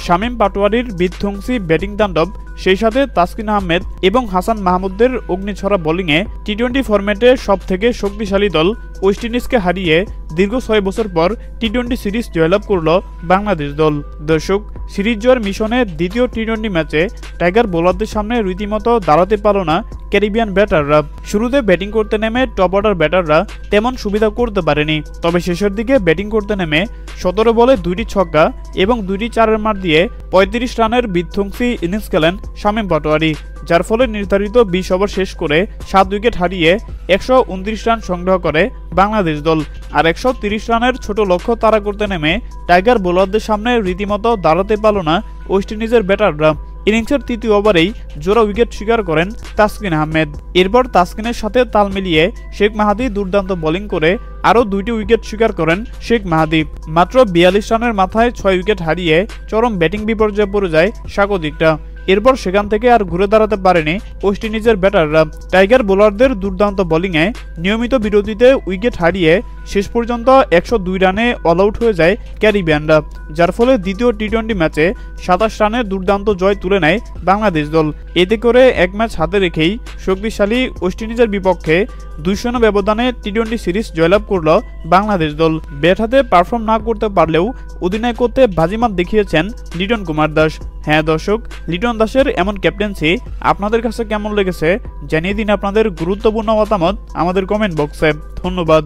শামীম পাটোয়ারির বিধ্বংসী ব্যাটিং তাণ্ডব, সেই সাথে তাসকিন আহমেদ এবং হাসান মাহমুদের অগ্নিছড়া বোলিংয়ে টি-20 ফরম্যাটে সবথেকে শক্তিশালী দল ওয়েস্ট ইন্ডিজকে হারিয়ে দীর্ঘ 6 বছর পর টি-20 সিরিজ জয়লাভ করল বাংলাদেশ দল। দর্শক, সিরিজ জয়ের মিশনে দ্বিতীয় টি-20 ম্যাচে টাইগার বোলারদের সামনে রীতিমতো দাঁড়াতে পারল না ক্যারিবিয়ান ব্যাটাররা। শুরুতে ব্যাটিং করতে নেমে টপ অর্ডার ব্যাটাররা তেমন সুবিধা করতে পারেনি, তবে শেষের দিকে ব্যাটিং করতে নেমে 17 বলে 2টি ছক্কা এবং 2টি চারের মার দিয়ে 35 রানের বিধ্বংসী ইনিংস খেলেন শামীম পাটোয়ারি, যার ফলে নির্ধারিত 20 ওভার শেষ করে 7 উইকেট হারিয়ে 129 রান সংগ্রহ করে বাংলাদেশ দল। আর 130 রানের ছোট লক্ষ্য তাড়া করতে নেমে টাইগার বোলারদের সামনে রীতিমতো দাঁড়াতে পারল না ওয়েস্ট ইন্ডিজের ব্যাটাররা। ইনিংসের 3য় ওভারেই জোড়া উইকেট শিকার করেন তাসকিন আহমেদ। এরপর তাসকিনের সাথে তাল মিলিয়ে শেখ মাহাদি দুর্দান্ত বোলিং করে আরও 2টি উইকেট শিকার করেন শেখ মাহাদি। মাত্র 42 রানের মাথায় 6 উইকেট হারিয়ে চরম ব্যাটিং বিপর্যয়ে পড়ে যায় স্বাগতিকরা। এরপর সেখান থেকে আর ঘুরে দাঁড়াতে পারেনি ওয়েস্ট ইন্ডিজের ব্যাটাররা। টাইগার বোলারদের দুর্দান্ত বোলিংয়ে নিয়মিত বিরতিতে উইকেট হারিয়ে শেষ পর্যন্ত 102 রানে অল আউট হয়ে যায় ক্যারিবিয়ানরা, যার ফলে দ্বিতীয় টি-20 ম্যাচে 27 রানের দুর্দান্ত জয় তুলে নেয় বাংলাদেশ দল। এতে করে এক ম্যাচ হাতে রেখেই শক্তিশালী ওয়েস্ট ইন্ডিজের বিপক্ষে 2-0 ব্যবধানে টি-20 সিরিজ জয়লাভ করল বাংলাদেশ দল। ব্যাট হাতে পারফর্ম না করতে পারলেও অধিনায়কত্বে বাজিমাত দেখিয়েছেন লিটন কুমার দাস। হ্যাঁ দর্শক, লিটন দাসের এমন ক্যাপ্টেন্সি আপনাদের কাছে কেমন লেগেছে জানিয়ে দিন আপনাদের গুরুত্বপূর্ণ মতামত আমাদের কমেন্ট বক্সে। ধন্যবাদ।